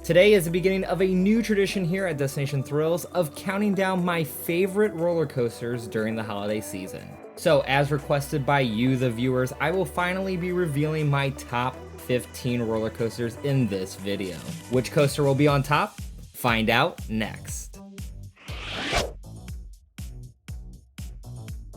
Today is the beginning of a new tradition here at Destination Thrills of counting down my favorite roller coasters during the holiday season. So as requested by you, the viewers, I will finally be revealing my top 15 roller coasters in this video. Which coaster will be on top? Find out next.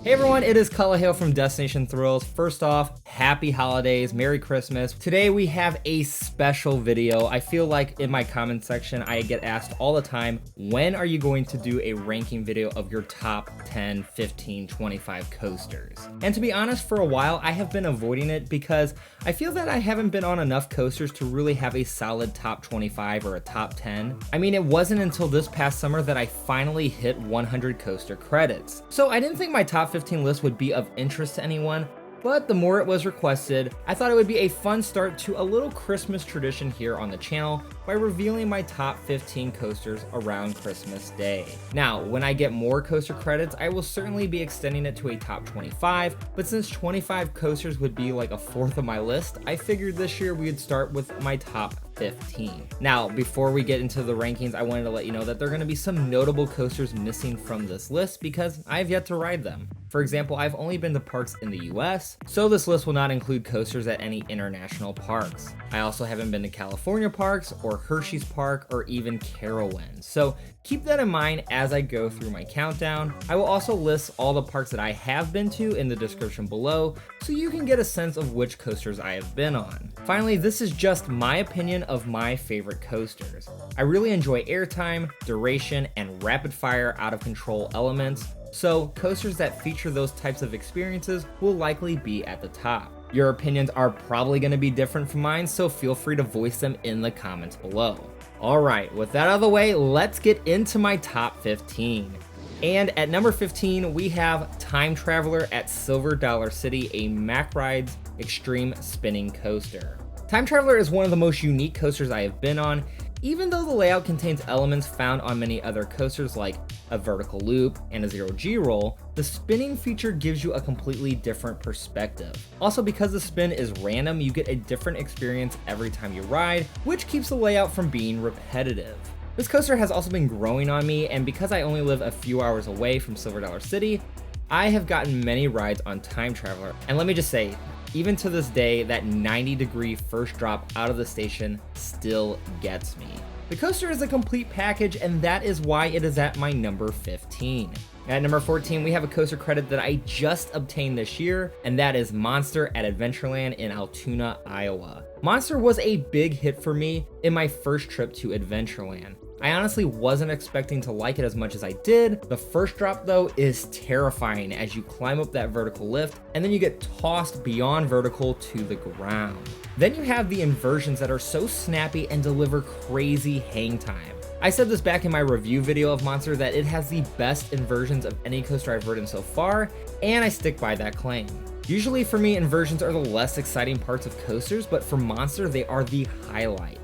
Hey everyone, it is Cullahale from Destination Thrills. First off, happy holidays, Merry Christmas. Today we have a special video. I feel like in my comment section, I get asked all the time, when are you going to do a ranking video of your top 10, 15, 25 coasters? And to be honest, for a while, I have been avoiding it because I feel that I haven't been on enough coasters to really have a solid top 25 or a top 10. I mean, it wasn't until this past summer that I finally hit 100 coaster credits. So I didn't think my top 15 list would be of interest to anyone, but the more it was requested, I thought it would be a fun start to a little Christmas tradition here on the channel by revealing my top 15 coasters around Christmas Day. Now, when I get more coaster credits, I will certainly be extending it to a top 25, but since 25 coasters would be like a fourth of my list, I figured this year we would start with my top 15. Now, before we get into the rankings, I wanted to let you know that there are going to be some notable coasters missing from this list because I've yet to ride them. For example, I've only been to parks in the US, so this list will not include coasters at any international parks. I also haven't been to California parks or Hershey's Park or even Carowinds, so keep that in mind as I go through my countdown. I will also list all the parks that I have been to in the description below, so you can get a sense of which coasters I have been on. Finally, this is just my opinion of my favorite coasters. I really enjoy airtime, duration, and rapid fire out of control elements, so coasters that feature those types of experiences will likely be at the top. Your opinions are probably going to be different from mine, so feel free to voice them in the comments below. Alright, with that out of the way, let's get into my top 15. And at number 15, we have Time Traveler at Silver Dollar City, a Mack Rides Extreme Spinning Coaster. Time Traveler is one of the most unique coasters I have been on. Even though the layout contains elements found on many other coasters like a vertical loop and a zero-G roll, the spinning feature gives you a completely different perspective. Also, because the spin is random, you get a different experience every time you ride, which keeps the layout from being repetitive. This coaster has also been growing on me, and because I only live a few hours away from Silver Dollar City, I have gotten many rides on Time Traveler, and let me just say, even to this day, that 90-degree first drop out of the station still gets me. The coaster is a complete package, and that is why it is at my number 15. At number 14, we have a coaster credit that I just obtained this year, and that is Monster at Adventureland in Altoona, Iowa. Monster was a big hit for me in my first trip to Adventureland. I honestly wasn't expecting to like it as much as I did. The first drop though is terrifying as you climb up that vertical lift and then you get tossed beyond vertical to the ground. Then you have the inversions that are so snappy and deliver crazy hang time. I said this back in my review video of Monster that it has the best inversions of any coaster I've ridden so far, and I stick by that claim. Usually for me, inversions are the less exciting parts of coasters, but for Monster, they are the highlight.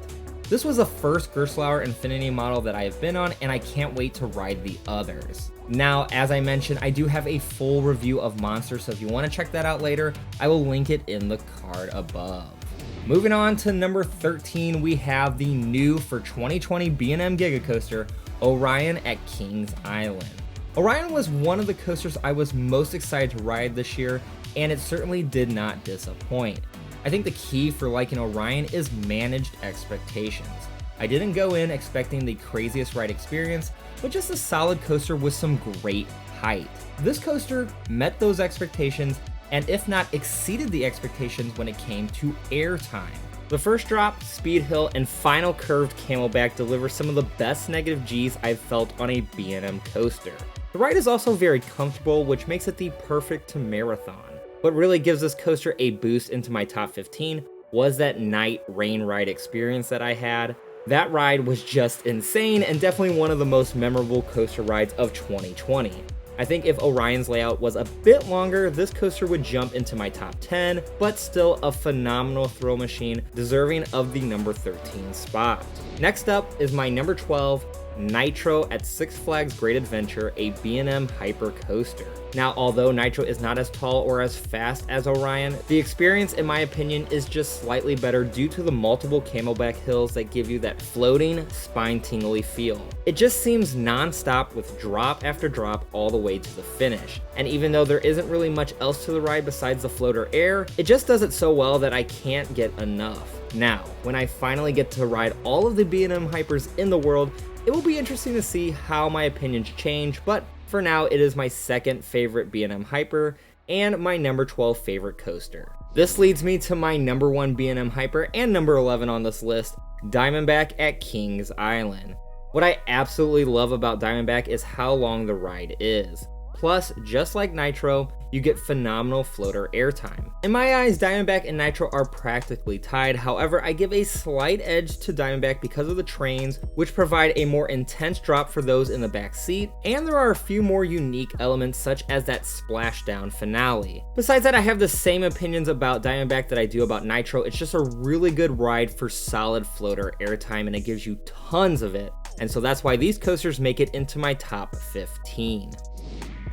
This was the first Gerstlauer Infinity model that I have been on, and I can't wait to ride the others. Now, as I mentioned, I do have a full review of Monster, so if you want to check that out later, I will link it in the card above. Moving on to number 13, we have the new for 2020 B&M Giga Coaster, Orion at Kings Island. Orion was one of the coasters I was most excited to ride this year, and it certainly did not disappoint. I think the key for liking Orion is managed expectations. I didn't go in expecting the craziest ride experience, but just a solid coaster with some great height. This coaster met those expectations, and if not exceeded the expectations when it came to airtime. The first drop, speed hill, and final curved camelback deliver some of the best negative G's I've felt on a B&M coaster. The ride is also very comfortable, which makes it the perfect to marathon. What really gives this coaster a boost into my top 15 was that night rain ride experience that I had. That ride was just insane and definitely one of the most memorable coaster rides of 2020. I think if Orion's layout was a bit longer, this coaster would jump into my top 10, but still a phenomenal thrill machine deserving of the number 13 spot. Next up is my number 12, NITRO at Six Flags Great Adventure, a B&M Hyper coaster. Now, although NITRO is not as tall or as fast as Orion, the experience, in my opinion, is just slightly better due to the multiple camelback hills that give you that floating, spine-tingly feel. It just seems non-stop with drop after drop all the way to the finish. And even though there isn't really much else to the ride besides the floater air, it just does it so well that I can't get enough. Now, when I finally get to ride all of the B&M Hypers in the world, it will be interesting to see how my opinions change, but for now, it is my second favorite B&M Hyper and my number 12 favorite coaster. This leads me to my number 1 B&M Hyper and number 11 on this list, Diamondback at Kings Island. What I absolutely love about Diamondback is how long the ride is. Plus, just like NITRO, you get phenomenal floater airtime. In my eyes, Diamondback and NITRO are practically tied. However, I give a slight edge to Diamondback because of the trains, which provide a more intense drop for those in the back seat, and there are a few more unique elements such as that splashdown finale. Besides that, I have the same opinions about Diamondback that I do about NITRO. It's just a really good ride for solid floater airtime, and it gives you tons of it. And so that's why these coasters make it into my top 15.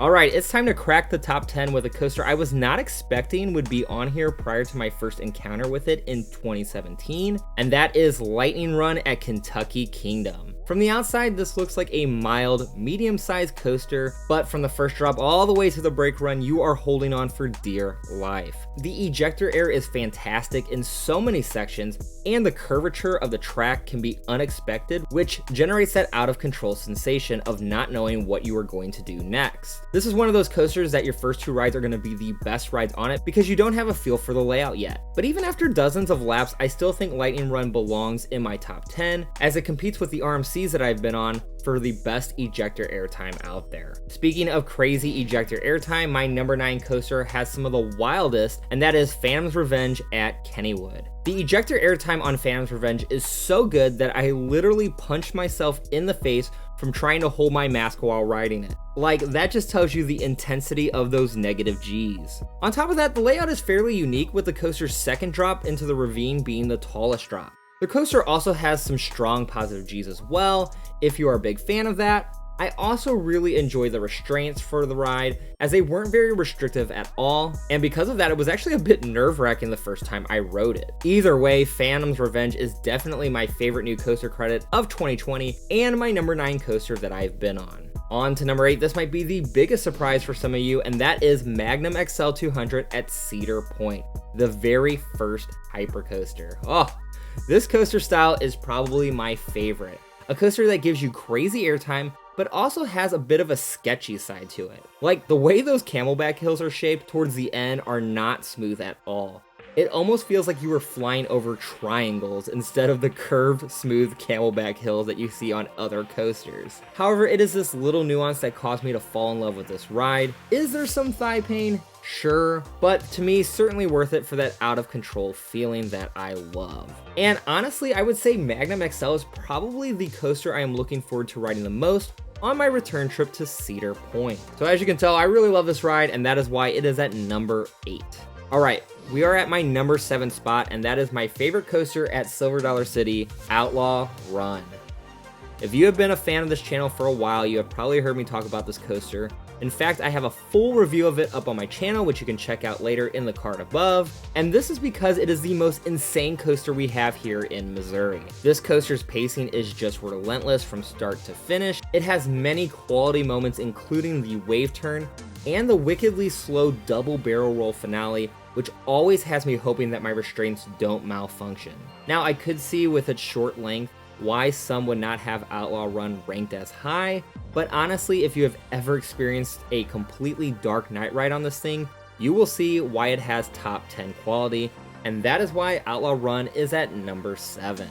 Alright, it's time to crack the top 10 with a coaster I was not expecting would be on here prior to my first encounter with it in 2017, and that is Lightning Run at Kentucky Kingdom. From the outside, this looks like a mild, medium-sized coaster, but from the first drop all the way to the brake run, you are holding on for dear life. The ejector air is fantastic in so many sections, and the curvature of the track can be unexpected, which generates that out-of-control sensation of not knowing what you are going to do next. This is one of those coasters that your first 2 rides are going to be the best rides on it because you don't have a feel for the layout yet. But even after dozens of laps, I still think Lightning Run belongs in my top 10, as it competes with the RMCs that I've been on for the best ejector airtime out there. Speaking of crazy ejector airtime, my number 9 coaster has some of the wildest, and that is Phantom's Revenge at Kennywood. The ejector airtime on Phantom's Revenge is so good that I literally punched myself in the face from trying to hold my mask while riding it. Like, that just tells you the intensity of those negative G's. On top of that, the layout is fairly unique, with the coaster's second drop into the ravine being the tallest drop. The coaster also has some strong positive G's as well, if you are a big fan of that. I also really enjoy the restraints for the ride, as they weren't very restrictive at all, and because of that, it was actually a bit nerve-wracking the first time I rode it. Either way, Phantom's Revenge is definitely my favorite new coaster credit of 2020, and my number 9 coaster that I've been on. On to number 8, this might be the biggest surprise for some of you, and that is Magnum XL 200 at Cedar Point, the very first hypercoaster. Oh, this coaster style is probably my favorite. A coaster that gives you crazy airtime, but also has a bit of a sketchy side to it. Like, the way those camelback hills are shaped towards the end are not smooth at all. It almost feels like you were flying over triangles instead of the curved, smooth camelback hills that you see on other coasters. However, it is this little nuance that caused me to fall in love with this ride. Is there some thigh pain? Sure, but to me, certainly worth it for that out-of-control feeling that I love. And honestly, I would say Magnum XL is probably the coaster I am looking forward to riding the most on my return trip to Cedar Point. So as you can tell, I really love this ride, and that is why it is at number 8. Alright, we are at my number 7 spot, and that is my favorite coaster at Silver Dollar City, Outlaw Run. If you have been a fan of this channel for a while, you have probably heard me talk about this coaster. In fact, I have a full review of it up on my channel, which you can check out later in the card above. And this is because it is the most insane coaster we have here in Missouri. This coaster's pacing is just relentless from start to finish. It has many quality moments, including the wave turn and the wickedly slow double barrel roll finale, which always has me hoping that my restraints don't malfunction. Now, I could see with its short length why some would not have Outlaw Run ranked as high, but honestly, if you have ever experienced a completely dark night ride on this thing, you will see why it has top 10 quality, and that is why Outlaw Run is at number 7.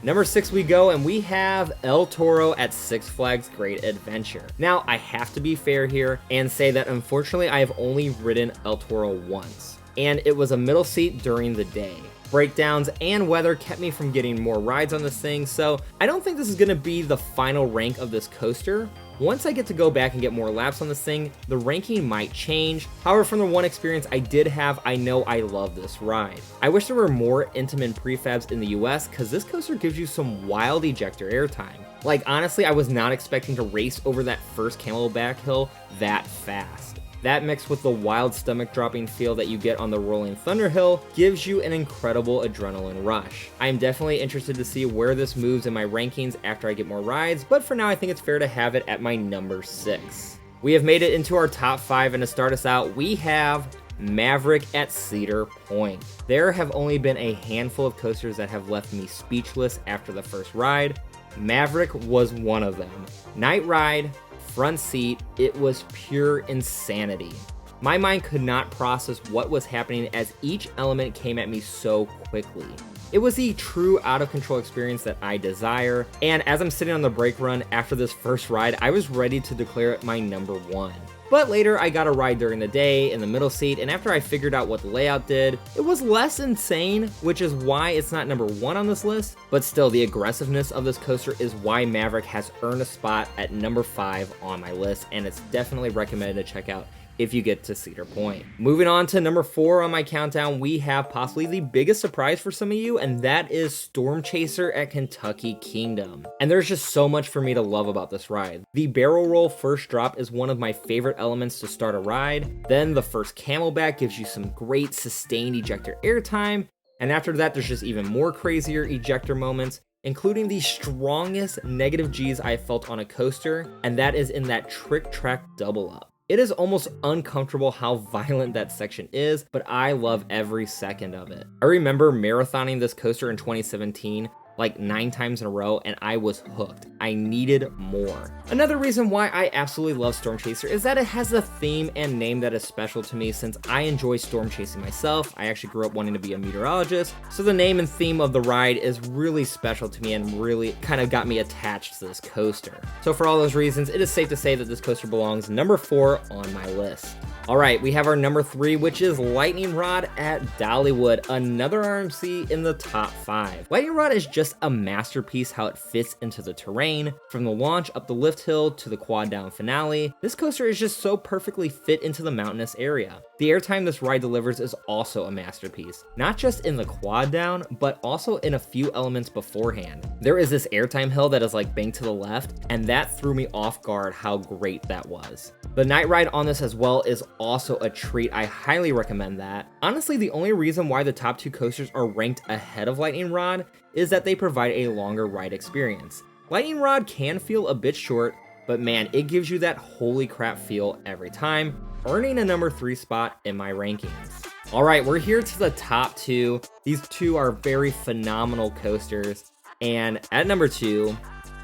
Number 6 we go, and we have El Toro at Six Flags Great Adventure. Now, I have to be fair here and say that unfortunately I have only ridden El Toro once, and it was a middle seat during the day. Breakdowns and weather kept me from getting more rides on this thing, so I don't think this is going to be the final rank of this coaster, Once I get to go back and get more laps on this thing, the ranking might change. However, from the one experience I did have, I know I love this ride. I wish there were more Intamin prefabs in the US, because this coaster gives you some wild ejector airtime. Like, honestly, I was not expecting to race over that first Camelback hill that fast. That mixed with the wild stomach dropping feel that you get on the Rolling Thunder Hill gives you an incredible adrenaline rush. I am definitely interested to see where this moves in my rankings after I get more rides, but for now I think it's fair to have it at my number 6. We have made it into our top 5, and to start us out, we have Maverick at Cedar Point. There have only been a handful of coasters that have left me speechless after the first ride. Maverick was one of them. Night ride, front seat, it was pure insanity. My mind could not process what was happening as each element came at me so quickly. It was the true out of control experience that I desire, and as I'm sitting on the brake run after this first ride, I was ready to declare it my number 1. But later I got a ride during the day in the middle seat, and after I figured out what the layout did, it was less insane, which is why it's not number 1 on this list. But still, the aggressiveness of this coaster is why Maverick has earned a spot at number 5 on my list, and it's definitely recommended to check out if you get to Cedar Point. Moving on to number 4 on my countdown, we have possibly the biggest surprise for some of you, and that is Storm Chaser at Kentucky Kingdom. And there's just so much for me to love about this ride. The barrel roll first drop is one of my favorite elements to start a ride. Then the first Camelback gives you some great sustained ejector airtime, and after that there's just even more crazier ejector moments, including the strongest negative G's I felt on a coaster, and that is in that Trick Track double up. It is almost uncomfortable how violent that section is, but I love every second of it. I remember marathoning this coaster in 2017, like 9 times in a row, and I was hooked. I needed more. Another reason why I absolutely love Storm Chaser is that it has a theme and name that is special to me, since I enjoy storm chasing myself. I actually grew up wanting to be a meteorologist, so the name and theme of the ride is really special to me and really kind of got me attached to this coaster. So for all those reasons, it is safe to say that this coaster belongs number 4 on my list. Alright, we have our number 3, which is Lightning Rod at Dollywood, another RMC in the top 5. Lightning Rod is just a masterpiece how it fits into the terrain. From the launch up the lift hill to the quad down finale, this coaster is just so perfectly fit into the mountainous area. The airtime this ride delivers is also a masterpiece, not just in the quad down, but also in a few elements beforehand. There is this airtime hill that is like banked to the left, and that threw me off guard how great that was. The night ride on this as well is also a treat. I highly recommend that. Honestly, the only reason why the top 2 coasters are ranked ahead of Lightning Rod is that they provide a longer ride experience. Lightning Rod can feel a bit short, but man, it gives you that holy crap feel every time, earning a number 3 spot in my rankings. Alright, we're here to the top 2. These 2 are very phenomenal coasters, and at number 2,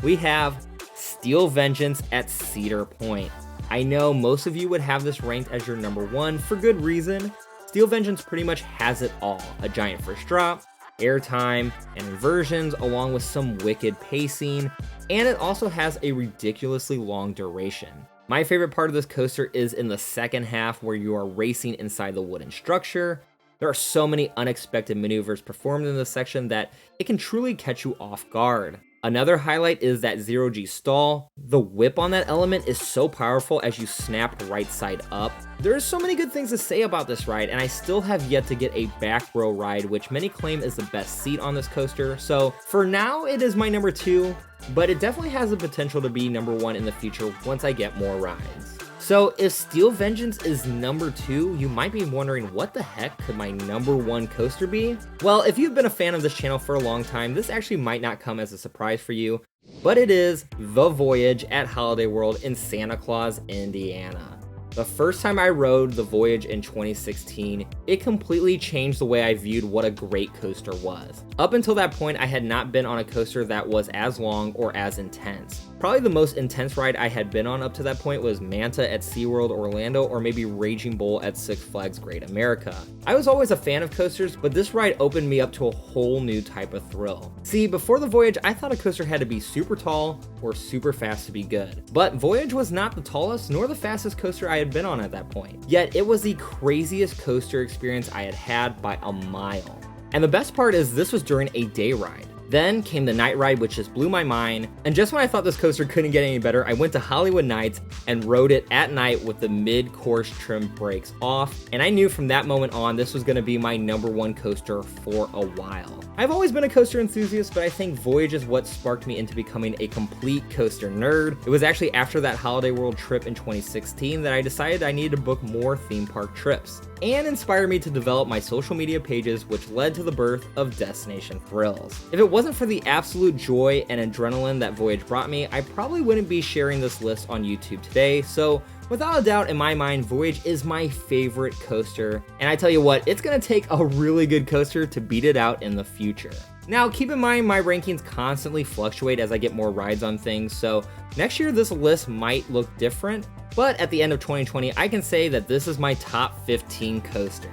we have Steel Vengeance at Cedar Point. I know most of you would have this ranked as your number 1 for good reason. Steel Vengeance pretty much has it all. A giant first drop, airtime, and inversions, along with some wicked pacing, and it also has a ridiculously long duration. My favorite part of this coaster is in the second half where you are racing inside the wooden structure. There are so many unexpected maneuvers performed in this section that it can truly catch you off guard. Another highlight is that 0G stall. The whip on that element is so powerful as you snap right side up. There's so many good things to say about this ride, and I still have yet to get a back row ride, which many claim is the best seat on this coaster. So for now, it is my number 2, but it definitely has the potential to be number 1 in the future once I get more rides. So if Steel Vengeance is number 2, you might be wondering what the heck could my number 1 coaster be? Well, if you've been a fan of this channel for a long time, this actually might not come as a surprise for you, but it is the Voyage at Holiday World in Santa Claus, Indiana. The first time I rode the Voyage in 2016, it completely changed the way I viewed what a great coaster was. Up until that point, I had not been on a coaster that was as long or as intense. Probably the most intense ride I had been on up to that point was Manta at SeaWorld Orlando, or maybe Raging Bull at Six Flags Great America. I was always a fan of coasters, but this ride opened me up to a whole new type of thrill. See, before the Voyage, I thought a coaster had to be super tall or super fast to be good. But Voyage was not the tallest nor the fastest coaster I had been on at that point. Yet it was the craziest coaster experience I had had by a mile. And the best part is this was during a day ride. Then came the night ride, which just blew my mind. And just when I thought this coaster couldn't get any better, I went to Hollywood Nights and rode it at night with the mid-course trim brakes off. And I knew from that moment on, this was gonna be my #1 coaster for a while. I've always been a coaster enthusiast, but I think Voyage is what sparked me into becoming a complete coaster nerd. It was actually after that Holiday World trip in 2016 that I decided I needed to book more theme park trips, and inspired me to develop my social media pages, which led to the birth of Destination Thrills. If it wasn't for the absolute joy and adrenaline that Voyage brought me, I probably wouldn't be sharing this list on YouTube today, so without a doubt in my mind, Voyage is my favorite coaster, and I tell you what, it's gonna take a really good coaster to beat it out in the future. Now, keep in mind my rankings constantly fluctuate as I get more rides on things, so next year this list might look different, but at the end of 2020, I can say that this is my top 15 coasters.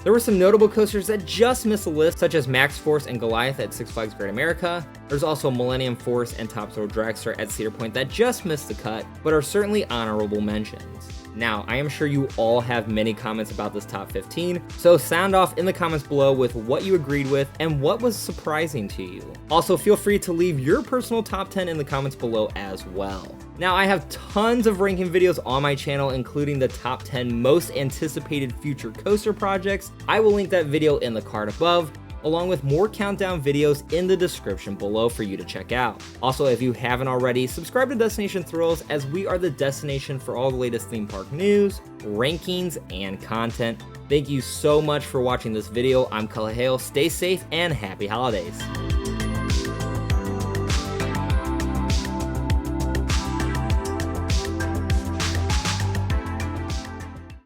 There were some notable coasters that just missed the list, such as Max Force and Goliath at Six Flags Great America. There's also Millennium Force and Top Thrill Dragster at Cedar Point that just missed the cut, but are certainly honorable mentions. Now, I am sure you all have many comments about this top 15, so sound off in the comments below with what you agreed with and what was surprising to you. Also, feel free to leave your personal top 10 in the comments below as well. Now, I have tons of ranking videos on my channel, including the top 10 most anticipated future coaster projects. I will link that video in the card above, along with more countdown videos in the description below for you to check out. Also, if you haven't already, subscribe to Destination Thrills, as we are the destination for all the latest theme park news, rankings, and content. Thank you so much for watching this video. I'm Kalahale. Stay safe and happy holidays.